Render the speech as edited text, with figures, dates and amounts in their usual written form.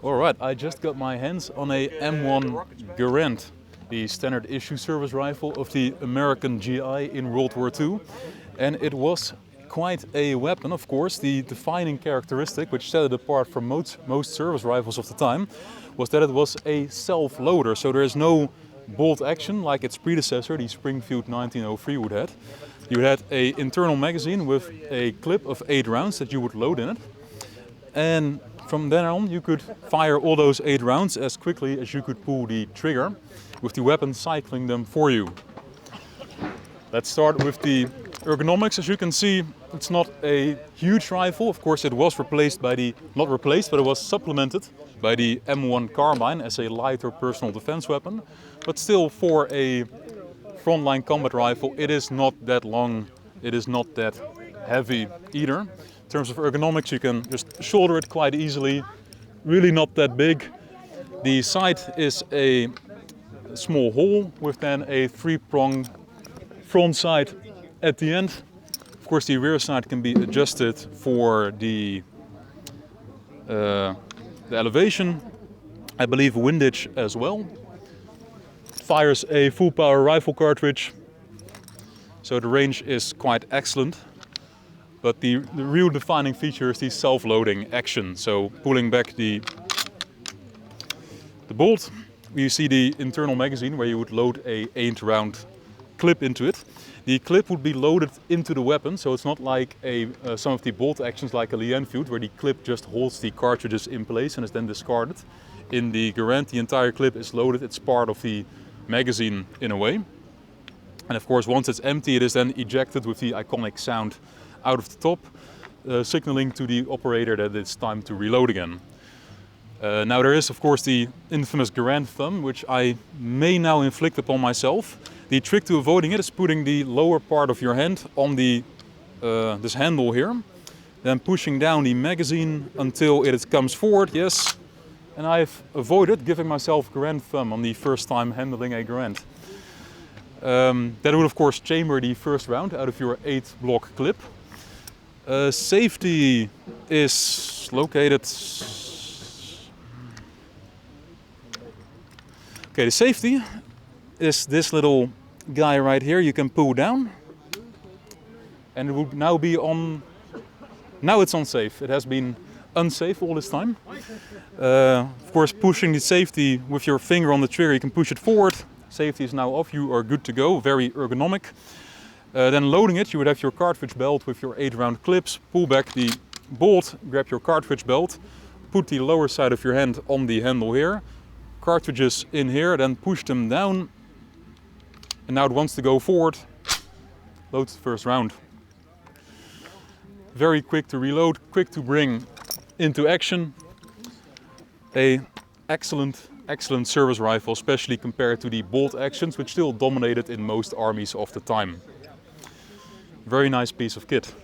Alright, I just got my hands on a M1 Garand, the standard issue service rifle of the American GI in World War II. And it was quite a weapon, of course. The defining characteristic which set it apart from most service rifles of the time was that it was a self-loader. So there is no bolt action like its predecessor, the Springfield 1903 would have. You had an internal magazine with a clip of 8 rounds that you would load in it. And from then on you could fire all those 8 rounds as quickly as you could pull the trigger, with the weapon cycling them for you. Let's start with the ergonomics. As you can see, it's not a huge rifle. Of course, it was replaced by the, not replaced, but it was supplemented by the M1 carbine as a lighter personal defense weapon. But still, for a frontline combat rifle, it is not that long, it is not that heavy either. In terms of ergonomics, you can just shoulder it quite easily, really not that big. The sight is a small hole with then a 3-prong front sight at the end. Of course, the rear sight can be adjusted for the elevation, I believe windage as well. Fires a full power rifle cartridge, so the range is quite excellent. But the real defining feature is the self-loading action. So pulling back the bolt, you see the internal magazine where you would load a 8-round clip into it. The clip would be loaded into the weapon, so it's not like some of the bolt actions like a Lee Enfield where the clip just holds the cartridges in place and is then discarded. In the Garand, the entire clip is loaded, it's part of the magazine in a way. And of course, once it's empty, it is then ejected with the iconic sound out of the top, signaling to the operator that it's time to reload again. Now there is of course the infamous Garand Thumb, which I may now inflict upon myself. The trick to avoiding it is putting the lower part of your hand on the this handle here, then pushing down the magazine until it comes forward, yes. And I've avoided giving myself Garand Thumb on the first time handling a Garand. That would of course chamber the first round out of your 8-block clip. Safety is located... Okay, the safety is this little guy right here. You can pull down and it would now be on... Now it's unsafe. It has been unsafe all this time. Of course, pushing the safety with your finger on the trigger, you can push it forward. Safety is now off, you are good to go, very ergonomic. Then loading it, you would have your cartridge belt with your 8-round clips. Pull back the bolt, grab your cartridge belt, put the lower side of your hand on the handle here. Cartridges in here, then push them down. And now it wants to go forward. Load the first round. Very quick to reload, quick to bring into action. Excellent service rifle, especially compared to the bolt actions, which still dominated in most armies of the time. Very nice piece of kit.